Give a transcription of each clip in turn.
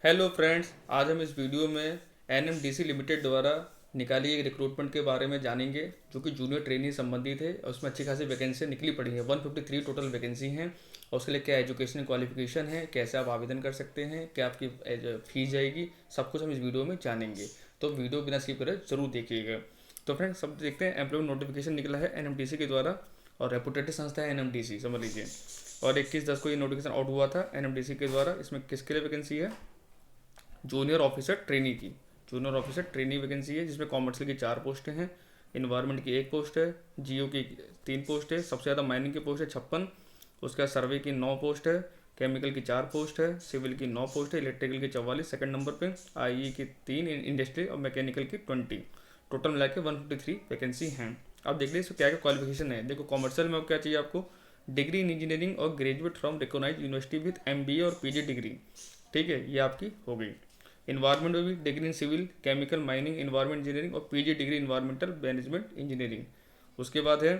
Hello friends, आज हम इस वीडियो में एनएमडीसी लिमिटेड द्वारा निकाली गई रिक्रूटमेंट के बारे में जानेंगे, जो कि जूनियर ट्रेनी संबंधित है और उसमें अच्छी खासी वैकेंसी निकली पड़ी है। 153 टोटल वैकेंसी हैं और उसके लिए क्या एजुकेशन क्वालिफिकेशन है, कैसे आप आवेदन कर सकते हैं, क्या आपकी फीस जाएगी, सब कुछ हम इस वीडियो में जानेंगे। तो वीडियो बिना स्किप करे जरूर देखिएगा। तो फ्रेंड्स, सब देखते हैं। एम्प्लॉयमेंट नोटिफिकेशन निकला है एनएमडीसी के द्वारा और रेपुटेड संस्था है एनएमडीसी, समझ लीजिए। और 21/10 को ये नोटिफिकेशन आउट हुआ था एनएमडीसी के द्वारा। इसमें किसके लिए वैकेंसी है? जूनियर ऑफिसर ट्रेनी की। जूनियर ऑफिसर ट्रेनी वैकेंसी है, जिसमें कॉमर्शियल की 4 पोस्टें हैं, इन्वायरमेंट की 1 पोस्ट है, जीओ की 3 पोस्ट है, सबसे ज़्यादा माइनिंग की पोस्ट है 56। उसके बाद सर्वे की 9 पोस्ट है, केमिकल की 4 पोस्ट है, सिविल की 9 पोस्ट है, इलेक्ट्रिकल की 44 सेकंड नंबर पे, आई की 3, इंडस्ट्री और मैकेनिकल की 20। टोटल मिला के 153 वैकेंसी हैं। अब देख लीजिए इसमें क्या क्या क्वालिफिकेशन है। देखो, कॉमर्शियल में अब क्या चाहिए आपको? डिग्री इन इंजीनियरिंग और graduate from recognise university with MBA और पीजी डिग्री। ठीक है, ये आपकी हो गई। इन्वायरमेंट में भी degree in civil, chemical, mining, environment engineering और PG degree environmental management engineering. उसके बाद है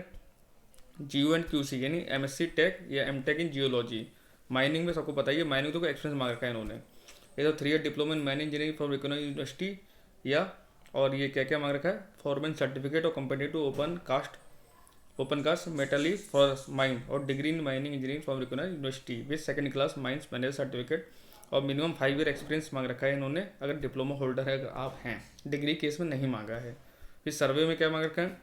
जीओ एंड क्यूसी, यानी एमएससी टेक या एमटेक इन जियोलॉजी। माइनिंग में सबको पता ही है, माइनिंग तो कोई एक्सपीरियंस मांग रखा है इन्होंने। ये तो 3 year diploma in mining engineering from recognised university, या और ये क्या क्या मांग रखा है? फॉरमैन सर्टिफिकेट और कंपेटेटिव ओपन कास्ट मेटली फॉर माइन और degree in mining engineering from recognised university with second class mines manager certificate. और मिनिमम 5 ईयर एक्सपीरियंस मांग रखा है इन्होंने, अगर डिप्लोमा होल्डर है, अगर आप हैं। डिग्री केस में नहीं मांगा है। फिर सर्वे में क्या मांग रखा है?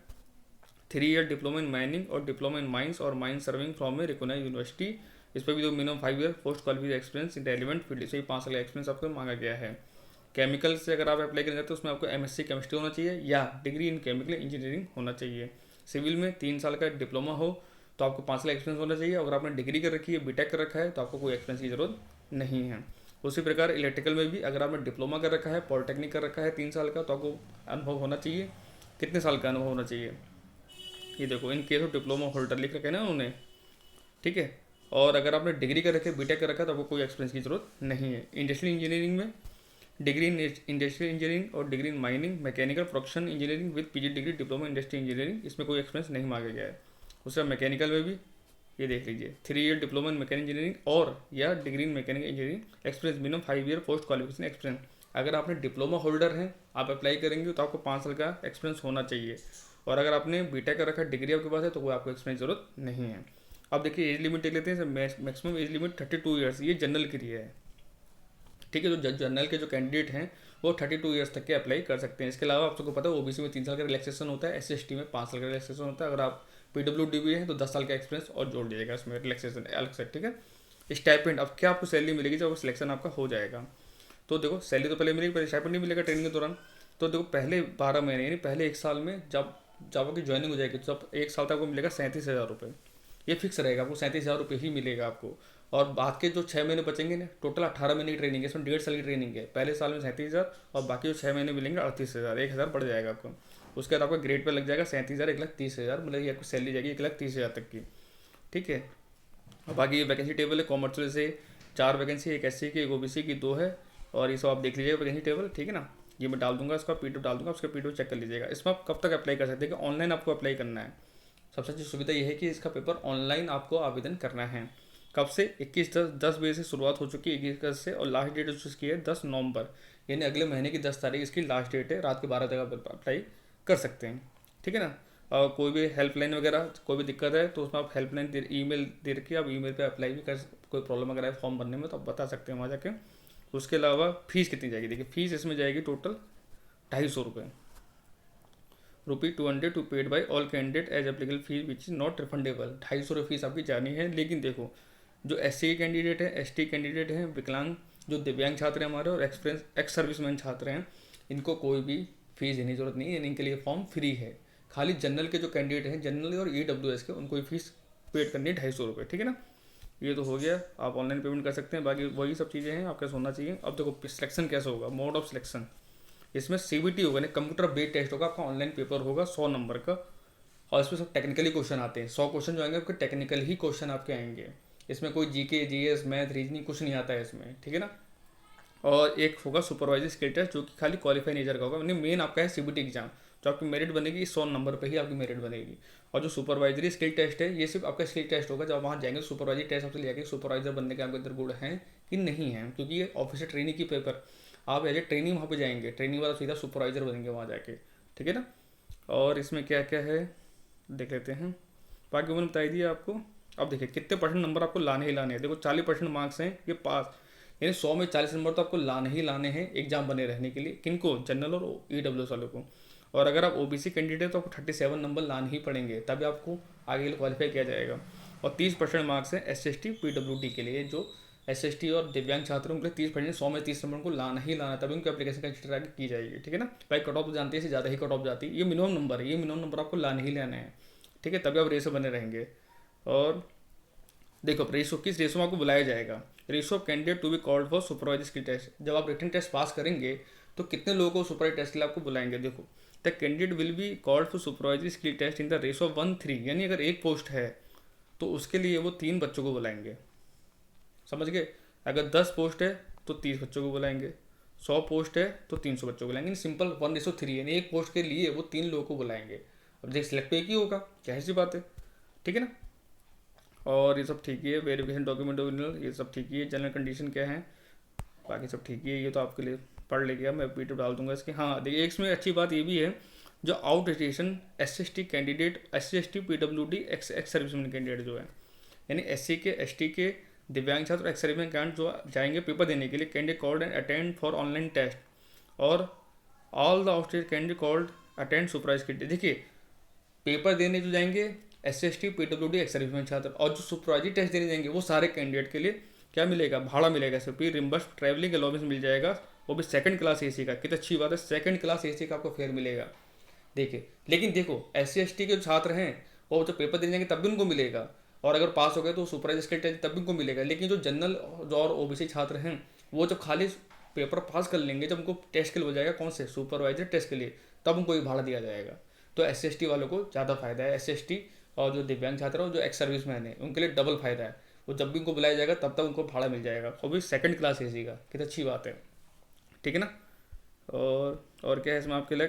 3 ईयर डिप्लोमा इन माइनिंग और डिप्लोमा इन माइंस और mine serving from a recognised university. इस पर भी तो minimum 5 year post qualified experience in relevant field से ही 5 साल का एक्सपीरियंस आपको मांगा गया है। केमिकल से अगर आप अप्लाई करना चाहते हैं, उसमें आपको एमएससी केमिस्ट्री होना चाहिए या डिग्री इन केमिकल इंजीनियरिंग होना चाहिए। सिविल में 3 साल का डिप्लोमा हो तो आपको 5 साल एक्सपीरियंस होना चाहिए। अगर आपने डिग्री कर रखी है, बीटेक कर रखा है, तो आपको कोई एक्सपीरियंस की जरूरत नहीं है। उसी प्रकार इलेक्ट्रिकल में भी अगर आपने डिप्लोमा कर रखा है, पॉलिटेक्निक कर रखा है 3 साल का, तो आपको अनुभव होना चाहिए। कितने साल का अनुभव होना चाहिए? ये देखो, in case of diploma holder लिख रखे हैं ना उन्होंने। ठीक है। और अगर आपने डिग्री कर रखे, बीटेक कर रखा है, तो आपको कोई एक्सपीरियंस की जरूरत नहीं है। इंडस्ट्रियल इंजीनियरिंग में डिग्री इन इंडस्ट्रियल इंजीनियरिंग और degree in mining, mechanical production engineering with PG degree diploma industry engineering, इसमें कोई एक्सपीरियंस नहीं मांगा गया है। उसका मैकेनिकल में भी ये देख लीजिए, 3 ईयर डिप्लोमा इन मैकेनिकल इंजीनियरिंग और या degree in mechanical engineering experience, minimum 5 year post qualification experience. अगर आपने डिप्लोमा होल्डर हैं, आप अप्लाई करेंगे तो आपको 5 साल का एक्सपीरियंस होना चाहिए। और अगर आपने बीटेक कर रखा है, डिग्री आपके पास है, तो कोई आपको एक्सपीरियंस जरूरत नहीं है। अब देखिए एज लिमिट देख लेते हैं। मैक्सिमम एज लिमिट 32 ईयर्स, ये जनरल के लिए है। ठीक है, जो जनरल के जो कैंडिडेट हैं वो 32 ईयर्स तक के अप्लाई कर सकते हैं। इसके अलावा आप सबको पता है ओबीसी में 3 साल का रिलैक्सेशन होता है, एससी/एसटी में 5 साल का रिलैक्सेशन होता है। अगर आप पीडब्ल्यूडी भी हैं तो 10 साल का एक्सपीरियंस और जोड़ दिएगा इसमें, रिलैक्सेशन अलग से। ठीक है। स्टाइपेंड, अब क्या आपको सैलरी मिलेगी जब सिलेक्शन आपका हो जाएगा? तो देखो, सैलरी तो पहले मिलेगी, पर स्टाइपेंड नहीं मिलेगा ट्रेनिंग के दौरान। तो देखो, पहले 12 महीने यानी पहले 1 साल में जब आपकी ज्वाइनिंग हो जाएगी, तब 1 साल तक आपको मिलेगा 37,000 रुपये। ये फिक्स रहेगा, आपको 37,000 रुपये ही मिलेगा आपको। और बाद के जो 6 महीने बचेंगे ना, टोटल 18 महीने की ट्रेनिंग है, इसमें 1.5 साल की ट्रेनिंग है। पहले साल में 37,000 और बाकी जो 6 महीने मिलेंगे 38,000, 1,000 बढ़ जाएगा आपको। उसके बाद आपका ग्रेड पे लग जाएगा 37,000, 1,30,000, मतलब ये आपको सैलरी जाएगी 1,30,000 तक की। ठीक है। और बाकी ये वैकेंसी टेबल है, कॉमर्शियल से 4 वैकेंसी, एक एससी की, एक ओबीसी की 2 है। और ये सब आप देख लीजिएगा वैकेंसी टेबल। ठीक है ना, ये मैं डाल दूंगा, इसका पीडीएफ डाल दूंगा, उसका पीडीएफ चेक कर लीजिएगा। इसमें आप कब तक अप्लाई कर सकते हैं कि ऑनलाइन आपको अप्लाई करना है। सबसे अच्छी सुविधा यह है कि इसका पेपर ऑनलाइन आपको आवेदन करना है। कब से? 21/10 बजे से शुरुआत हो चुकी है, 21 से, और लास्ट डेट इसकी है 10 नवंबर, यानी अगले महीने की 10 तारीख इसकी लास्ट डेट है। रात के 12 तक आप अप्लाई कर सकते हैं। ठीक है ना। और कोई भी हेल्पलाइन वगैरह कोई भी दिक्कत है तो उसमें आप हेल्पलाइन ईमेल दे रखी है, आप ईमेल पे अप्लाई भी कर, कोई प्रॉब्लम अगर है फॉर्म भरने में तो आप बता सकते हैं वहाँ जाके। उसके अलावा फीस कितनी जाएगी? देखिए, फीस इसमें जाएगी टोटल 250 रुपये। ₹200 to paid by all candidate as applicable fees which is not refundable. 250 fees आपकी जानी है। लेकिन देखो, जो एससी के कैंडिडेट हैं, एसटी कैंडिडेट हैं, विकलांग, जो दिव्यांग छात्र हैं हमारे, और एक्स सर्विसमैन छात्र हैं, इनको कोई भी फीस देने की जरूरत नहीं है, इनके लिए फॉर्म फ्री है। खाली जनरल के जो कैंडिडेट हैं, जनरल और ईडब्ल्यूएस के, उनको ही फीस पेड करनी है 250 रुपये। ठीक है ना। ये तो हो गया, आप ऑनलाइन पेमेंट कर सकते हैं। बाकी वही सब चीज़ें हैं, आपका होना चाहिए। अब देखो सिलेक्शन कैसे होगा, मोड ऑफ सिलेक्शन। इसमें सीबीटी होगा, नहीं कंप्यूटर बेस्ड टेस्ट होगा, आपका ऑनलाइन पेपर होगा 100 नंबर का। और इसमें सब टेक्निकली क्वेश्चन आते हैं। 100 क्वेश्चन जो आएंगे आपके टेक्निकल ही क्वेश्चन आपके आएंगे। इसमें कोई जीके, जीएस, मैथ, रीजनिंग कुछ नहीं आता है इसमें। ठीक है ना। और एक होगा सुपरवाइजर स्किल टेस्ट, जो कि खाली क्वालिफाई नेचर का होगा। मेन आपका है सीबीटी एग्जाम, जो आपकी मेरिट बनेगी 100 नंबर पे ही आपकी मेरिट बनेगी। और जो सुपरवाइजरी स्किल टेस्ट है, ये सिर्फ आपका स्किल टेस्ट होगा। जब वहाँ जाएंगे सुपरवाइजरी टेस्ट आपसे लिया, सुपरवाइजर बनने के आपके अंदर गुण हैं कि नहीं है, क्योंकि ये ऑफिसर ट्रेनिंग की पेपर, आप एज ए ट्रेनिंग वहाँ पे जाएंगे, ट्रेनिंग वाला सीधा सुपरवाइजर बनेंगे वहाँ जाके, ठीक है ना। और इसमें क्या क्या है देख लेते हैं, बाकी मैंने बता दिया आपको। अब देखिए कितने परसेंट नंबर आपको लाने ही लाने हैं, देखो 40% मार्क्स हैं ये पास, यानी 100 में 40 नंबर तो आपको लाने ही लाने हैं एग्जाम बने रहने के लिए, किनको, जनरल और EWS वालों को। और अगर आप OBC कैंडिडेट तो आपको 37 नंबर लाने ही पड़ेंगे, तभी आपको आगे के लिए क्वालिफाई किया जाएगा। और 30% मार्क्स है SST PWD के लिए, जो SST और दिव्यांग छात्रों के लिए 30%, 100 में 30 नंबर को लाना ही लाना, तभी उनकी एप्लीकेशन कंसिडर आगे की जाएगी, ठीक है ना। भाई कट ऑफ तो जानते हैं इससे ज़्यादा ही कट ऑफ जाती है, ये मिनिमम नंबर है, ये मिनिमम नंबर आपको लाने ही लाना है, ठीक है, तभी आप रेसो बने रहेंगे। और देखो रेशो, किस रेशो में आपको बुलाया जाएगा, ratio of candidate to be called for supervisor skill test. जब आप रिटन टेस्ट पास करेंगे तो कितने लोगों को सुपरवाइजर टेस्ट के लिए आपको बुलाएंगे, देखो the candidate will be called for supervisor skill test in the ratio of 1:3, यानी अगर एक पोस्ट है तो उसके लिए वो 3 बच्चों को बुलाएंगे, समझ गए। अगर 10 पोस्ट है तो 30 बच्चों को बुलाएंगे, 100 पोस्ट है तो 300 बच्चों को बुलाएंगे, सिंपल 1:3, यानी एक पोस्ट के लिए वो 3 लोगों को बुलाएंगे। अब देख सिलेक्ट तो एक ही होगा, क्या ऐसी बात है, ठीक है ना। और ये सब ठीक ही है, वेरिफिकेशन डॉक्यूमेंट ओरिजिनल ये सब ठीक ही है, जनरल कंडीशन क्या है बाकी सब ठीक ही है, ये तो आपके लिए पढ़ लेगा, मैं पीडीएफ डाल दूंगा इसकी। हाँ देखिए इसमें अच्छी बात ये भी है, जो out station SST candidate, SST PWD ex serviceman candidate जो है, यानी SC के ST के दिव्यांग छात्र एक्स सर्विसमैन कैंडिडेट जो जाएंगे पेपर देने के लिए, candidate called and attend for online test, और all the out station candidate called attend supervise के, देखिए पेपर देने जो जाएंगे SST PWD एक्स सर्विसमैन छात्र, और जो सुपरवाइजरी टेस्ट देने जाएंगे वो सारे कैंडिडेट के लिए क्या मिलेगा, भाड़ा मिलेगा, सिर्फ रिम्बर्स ट्रैवलिंग अलाउंस मिल जाएगा, वो भी सेकंड क्लास AC का, कितनी अच्छी बात है, सेकंड क्लास AC का आपको फेयर मिलेगा। देखिए लेकिन देखो SC ST के जो छात्र हैं वो जब पेपर देने जाएंगे तब भी उनको मिलेगा, और अगर पास हो गए तो सुपरवाइजर के टेस्ट तब भी उनको मिलेगा, लेकिन जो जनरल जो और OBC छात्र हैं वो जब खाली पेपर पास कर लेंगे, जब उनको टेस्ट के लिए हो जाएगा, कौन से सुपरवाइजर टेस्ट के लिए, तब उनको ये भाड़ा दिया जाएगा। तो SST वालों को ज़्यादा फायदा है, SST और जो दिव्यांग छात्र हैं जो एक्स सर्विस मैन है उनके लिए डबल फायदा है, वो जब भी उनको बुलाया जाएगा तब तक उनको भाड़ा मिल जाएगा, वो भी सेकंड क्लास AC का, कितनी अच्छी बात है, ठीक है ना। और क्या है इसमें आपके लिए,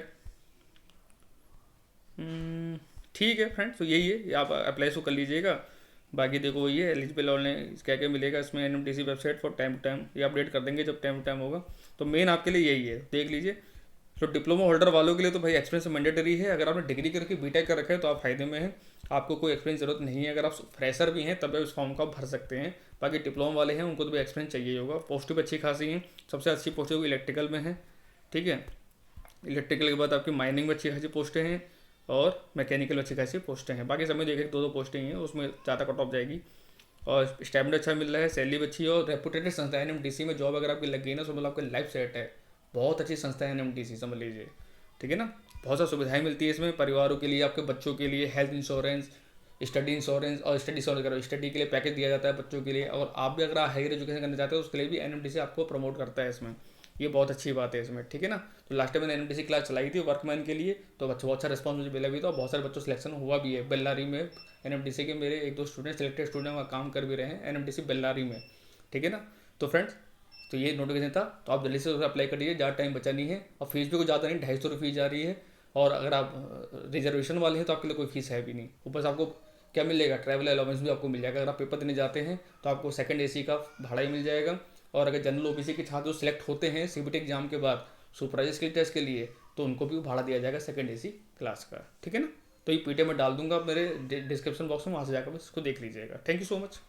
ठीक है फ्रेंड्स, तो यही है, ये आप अप्लाई तो कर लीजिएगा। बाकी देखो वही है एलिजिबल ऑनलाइन क्या क्या मिलेगा इसमें, NMDC website for time to time, ये अपडेट कर देंगे जब टाइम टू टाइम होगा। तो मेन आपके लिए यही है, देख लीजिए। तो डिप्लोमा होल्डर वालों के लिए तो भाई एक्सपीरियंस मैंडेटरी है, अगर आपने डिग्री करके BTech कर रखा है तो आप फायदे में हैं, आपको कोई एक्सपीरियंस जरूरत नहीं है, अगर आप फ्रेशर भी हैं तब भी उस फॉर्म को आप भर सकते हैं। बाकी डिप्लोमा वाले हैं उनको तो भी एक्सपीरियंस चाहिए होगा, पोस्ट भी अच्छी खासी हैं, सबसे अच्छी पोस्ट इलेक्ट्रिकल में है, ठीक है। इलेक्ट्रिकल के बाद आपकी माइनिंग में अच्छी खासी पोस्टें हैं, और मैकेनिकल में अच्छी खासी पोस्टें हैं, बाकी समय देखें 2-2 पोस्टें हैं, उसमें ज़्यादा कट ऑफ जाएगी। और स्टैंडर्ड अच्छा मिल रहा है, सैलरी भी अच्छी है, और रेपुटेटेड संस्था है NMDC में जॉब अगर आपकी लग गई ना तो मतलब आपका लाइफ सेट है, बहुत अच्छी संस्था है NMDC, समझ लीजिए, ठीक है ना। बहुत सारी सुविधाएं मिलती है इसमें, परिवारों के लिए, आपके बच्चों के लिए हेल्थ इंश्योरेंस, स्टडी इंश्योरेंस, और स्टडी इंश्योरेंस करो, स्टडी के लिए पैकेज दिया जाता है बच्चों के लिए, और आप भी अगर हायर एजुकेशन करना चाहते हो उसके लिए भी NMDC आपको प्रमोट करता है इसमें, ये बहुत अच्छी बात है इसमें, ठीक है ना। तो लास्ट टाइम मैंने NMDC क्लास चलाई थी वर्कमैन के लिए, तो बच्चों बहुत अच्छा रिस्पॉन्स मुझे मिला भी था, और बहुत सारे बच्चों सिलेक्शन हुआ भी है बेल्लारी में, NMDC के मेरे 1-2 स्टूडेंट सिलेक्टेड स्टूडेंट वहाँ काम कर भी रहे हैं NMDC बेल्लारी में, ठीक है ना। तो फ्रेंड्स तो ये नोटिफिकेशन था, तो आप जल्दी से उसे अप्लाई कर दीजिए, ज़्यादा टाइम बचा नहीं है, और फीस भी कुछ ज़्यादा नहीं, 250 रुपये जा रही है, और अगर आप रिजर्वेशन वाले हैं तो आपके लिए कोई फीस है भी नहीं, ऊपर से आपको क्या मिलेगा, ट्रैवल अलाउंस भी आपको मिल जाएगा, अगर आप पेपर देने जाते हैं तो आपको सेकंड AC का भाड़ा ही मिल जाएगा, और अगर जनरल OBC के छात्र सिलेक्ट होते हैं CBT एग्जाम के बाद सुपरवाइजर स्किल टेस्ट के लिए तो उनको भी भाड़ा दिया जाएगा सेकंड AC क्लास का, ठीक है ना। तो ये PTF में डाल दूंगा आप मेरे डिस्क्रिप्शन बॉक्स में, वहाँ से जाकर बस इसको देख लीजिएगा। Thank you so much.